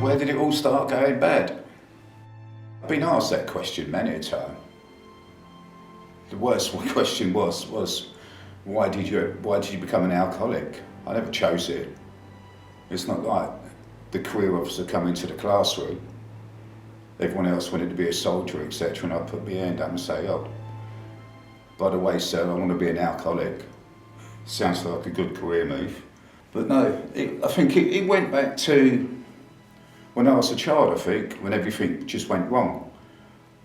Where did it all start going bad? I've been asked that question many a time. The worst question was why did you become an alcoholic? I never chose it. It's not like the career officer coming to the classroom. Everyone else wanted to be a soldier, etc. And I put my hand up and say, oh, by the way, sir, I want to be an alcoholic. Sounds like a good career move. But no, I think it went back to when I was a child, I think, when everything just went wrong.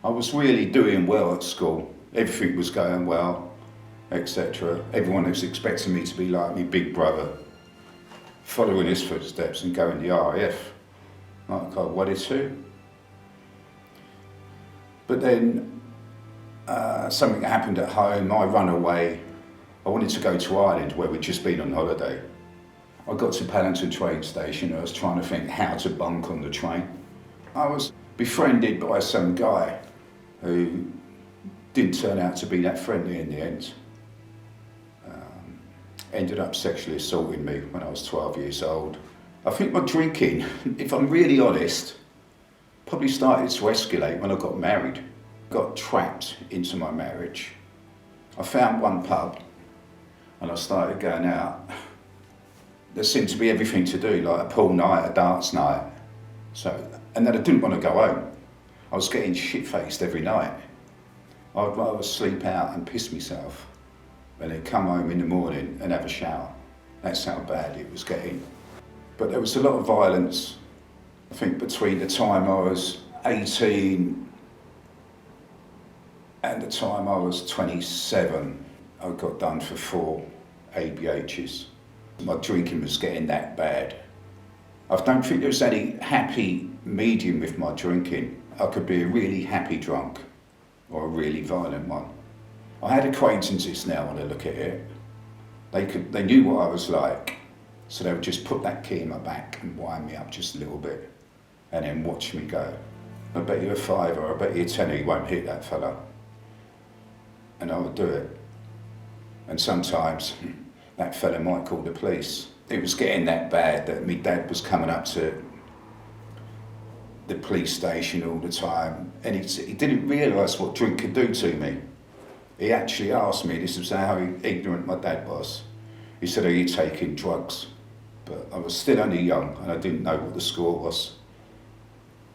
I was really doing well at school. Everything was going well, etc. Everyone was expecting me to be like my big brother, following his footsteps and going the RAF. Like, God, what is who? But then something happened at home. I ran away. I wanted to go to Ireland, where we'd just been on holiday. I got to Paddington train station. I was trying to think how to bunk on the train. I was befriended by some guy who didn't turn out to be that friendly in the end. Ended up sexually assaulting me when I was 12 years old. I think my drinking, if I'm really honest, probably started to escalate when I got married. Got trapped into my marriage. I found one pub and I started going out. There seemed to be everything to do, like a pool night, a darts night. And then I didn't want to go home. I was getting shit-faced every night. I'd rather sleep out and piss myself and then come home in the morning and have a shower. That's how bad it was getting. But there was a lot of violence, I think, between the time I was 18 and the time I was 27. I got done for 4 ABHs. My drinking was getting that bad. I don't think there was any happy medium with my drinking. I could be a really happy drunk or a really violent one. I had acquaintances now when I look at it. They knew what I was like, so they would just put that key in my back and wind me up just a little bit and then watch me go. I bet you a fiver, or I bet you a tenner you won't hit that fella. And I would do it. And sometimes that fella might call the police. It was getting that bad that my dad was coming up to the police station all the time, and he didn't realise what drink could do to me. He actually asked me, this is how ignorant my dad was. He said, are you taking drugs? But I was still only young and I didn't know what the score was.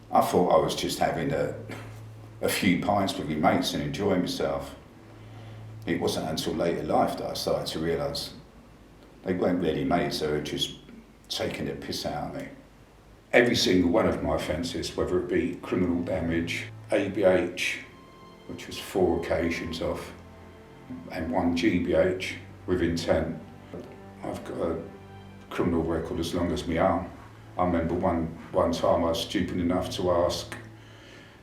I thought I was just having a few pints with my mates and enjoying myself. It wasn't until later in life that I started to realise they weren't really mates, they were just taking the piss out of me. Every single one of my offences, whether it be criminal damage, ABH, which was 4 occasions of, and 1 GBH with intent. I've got a criminal record as long as my arm. I remember one time I was stupid enough to ask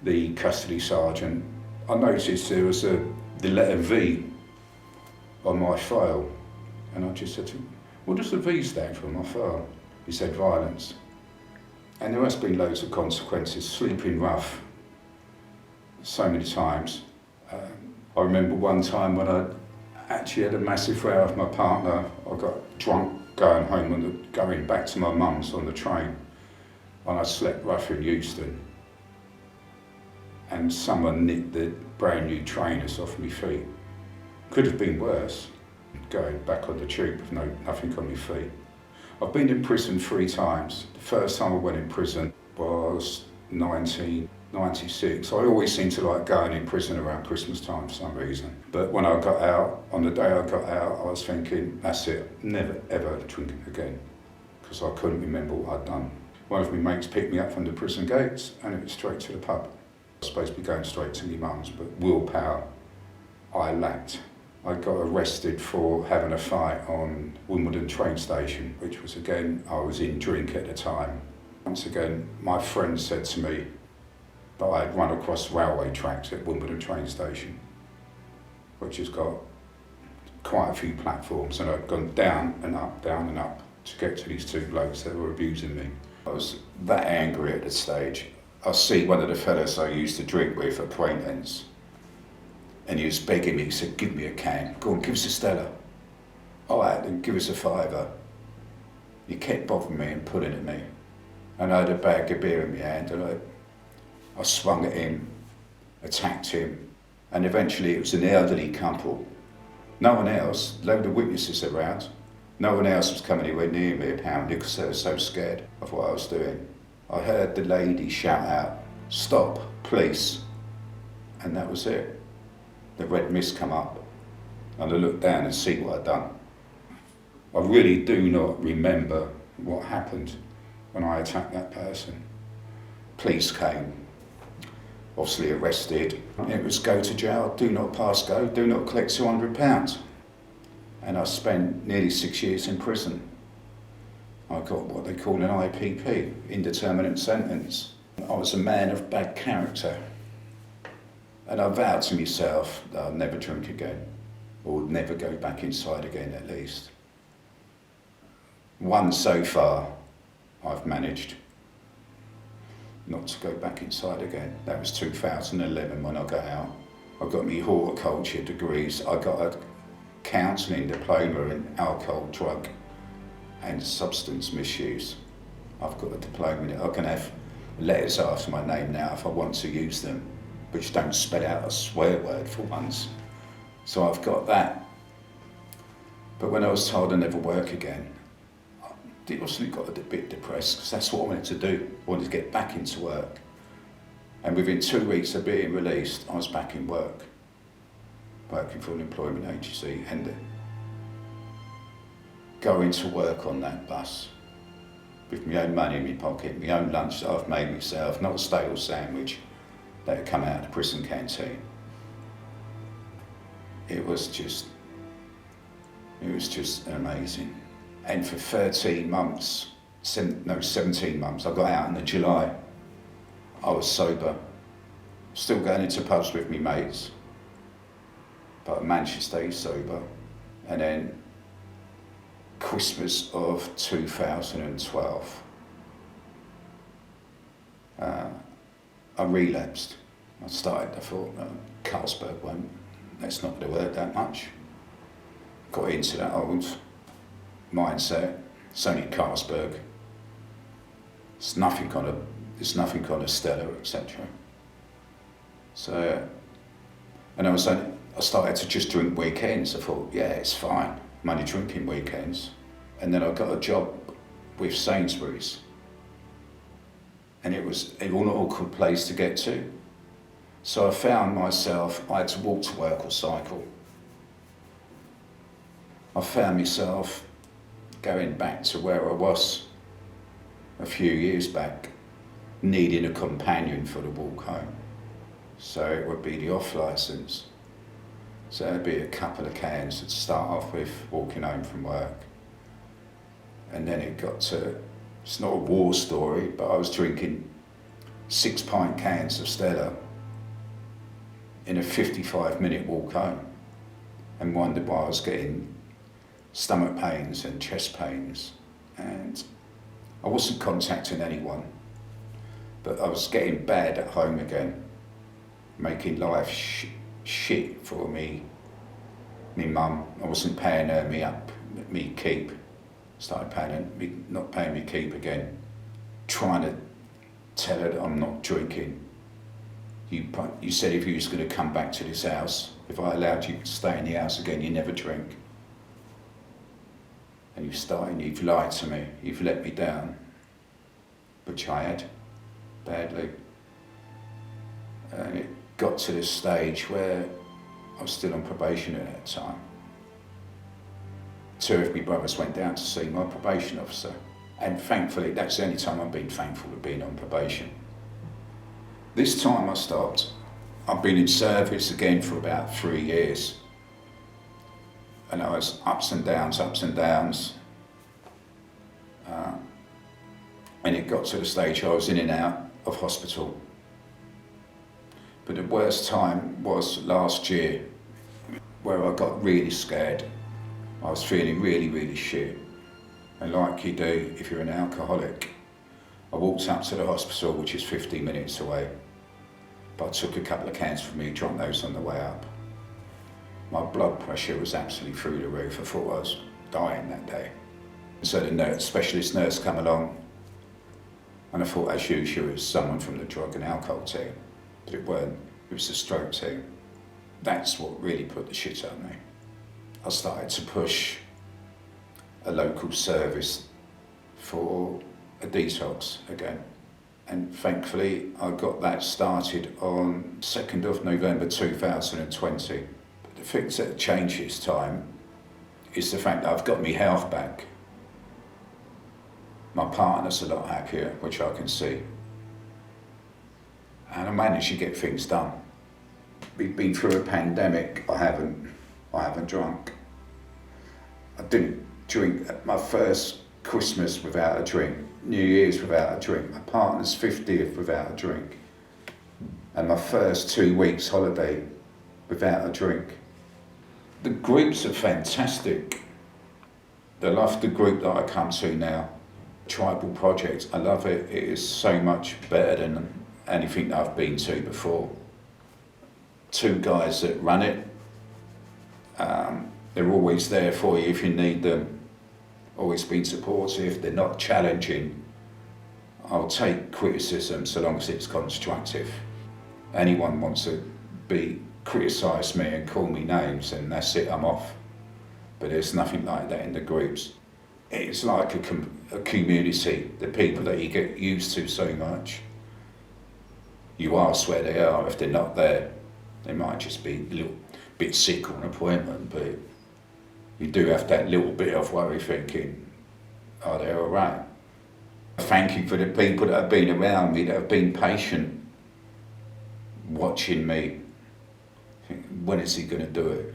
the custody sergeant. I noticed there was the letter V on my file, and I just said to him, what does the V stand for on my file? He said, violence. And there has been loads of consequences, sleeping rough so many times. I remember one time when I actually had a massive row with my partner. I got drunk going home and going back to my mum's on the train, and I slept rough in Euston. And someone nicked the brand new trainers off my feet. Could have been worse, going back on the tube with nothing on my feet. I've been in prison 3 times. The first time I went in prison was 1996. I always seem to like going in prison around Christmas time for some reason. But when I got out, on the day I got out, I was thinking, that's it, never ever drinking again, because I couldn't remember what I'd done. One of my mates picked me up from the prison gates and it was straight to the pub. I was supposed to be going straight to my mum's, but willpower, I lacked. I got arrested for having a fight on Wimbledon train station, which was, again, I was in drink at the time. Once again, my friend said to me that I had run across railway tracks at Wimbledon train station, which has got quite a few platforms, and I'd gone down and up to get to these 2 blokes that were abusing me. I was that angry at the stage. I see one of the fellas I used to drink with at Quaintance, and he was begging me, he said, give me a can. Go on, give us a Stella. All right, then give us a fiver. He kept bothering me and pulling at me. and I had a bag of beer in my hand, and I swung at him, attacked him, and eventually it was an elderly couple. No one else, load of witnesses around, no one else was coming anywhere near me apparently because they were so scared of what I was doing. I heard the lady shout out, "Stop, police," and that was it. The red mist come up, and I looked down and see what I'd done. I really do not remember what happened when I attacked that person. Police came, obviously arrested. It was go to jail, do not pass go, do not collect £200. And I spent nearly 6 years in prison. I got what they call an IPP, indeterminate sentence. I was a man of bad character. And I vowed to myself that I'd never drink again, or never go back inside again at least. One so far, I've managed not to go back inside again. That was 2011 when I got out. I got my horticulture degrees. I got a counselling diploma in alcohol, drug and substance misuse. I've got a diploma in it. I can have letters after my name now if I want to use them, which don't spell out a swear word for once. So I've got that. But when I was told I'd never work again, I also got a bit depressed because that's what I wanted to do. I wanted to get back into work. And within 2 weeks of being released, I was back in work, working for an employment agency and going to work on that bus with my own money in my pocket, my own lunch that I've made myself, not a stale sandwich that had come out of the prison canteen. It was just amazing. And for 13 months, 17 months, I got out in July. I was sober, still going into pubs with me mates, but I managed to stay sober. And then Christmas of 2012, I relapsed. I thought, Carlsberg that's not going to work that much. Got into that old mindset. It's only Carlsberg. It's nothing on a Stella, etc. So, and I started to just drink weekends. I thought, yeah, it's fine. I'm only drinking weekends. And then I got a job with Sainsbury's. And it was an awkward place to get to. So I found myself, I had to walk to work or cycle. I found myself going back to where I was a few years back, needing a companion for the walk home. So it would be the off licence. So it'd be a couple of cans to start off with, walking home from work. And then it got to, it's not a war story, but I was drinking 6-pint cans of Stella in a 55-minute walk home and wondered why I was getting stomach pains and chest pains. And I wasn't contacting anyone, but I was getting bad at home again, making life shit for me mum. I wasn't paying her me keep. Started not paying me keep again, trying to tell her that I'm not drinking. You said if you was going to come back to this house, if I allowed you to stay in the house again, you never drink. And you've lied to me, you've let me down, which I had, badly. And it got to this stage where I was still on probation at that time. 2 of my brothers went down to see my probation officer. And thankfully, that's the only time I've been thankful of being on probation. This time I stopped. I've been in service again for about 3 years. And I was ups and downs. And it got to the stage I was in and out of hospital. But the worst time was last year, where I got really scared. I was feeling really, really shit. And like you do if you're an alcoholic, I walked up to the hospital, which is 15 minutes away. But I took a couple of cans from me, drank those on the way up. My blood pressure was absolutely through the roof. I thought I was dying that day. So the specialist nurse come along And I thought, as usual, it was someone from the drug and alcohol team, but it weren't. It was the stroke team. That's what really put the shit on me. I started to push a local service for a detox again. And thankfully, I got that started on 2nd of November 2020. But the thing that changed this time is the fact that I've got my health back. My partner's a lot happier, which I can see. And I managed to get things done. We've been through a pandemic. I haven't drunk. I didn't drink my first Christmas without a drink, New Year's without a drink, my partner's 50th without a drink, and my first 2 weeks holiday without a drink. The groups are fantastic. I love the group that I come to now, Tribal Project. I love it. It is so much better than anything that I've been to before. 2 guys that run it. They're always there for you if you need them. Always been supportive. They're not challenging. I'll take criticism so long as it's constructive. Anyone wants to criticise me and call me names, and that's it, I'm off. But there's nothing like that in the groups. It's like a community, the people that you get used to so much. You ask where they are. If they're not there, they might just be a little bit sick on appointment, but you do have that little bit of worry thinking, are they all right? Thank you for the people that have been around me, that have been patient, watching me. When is he going to do it?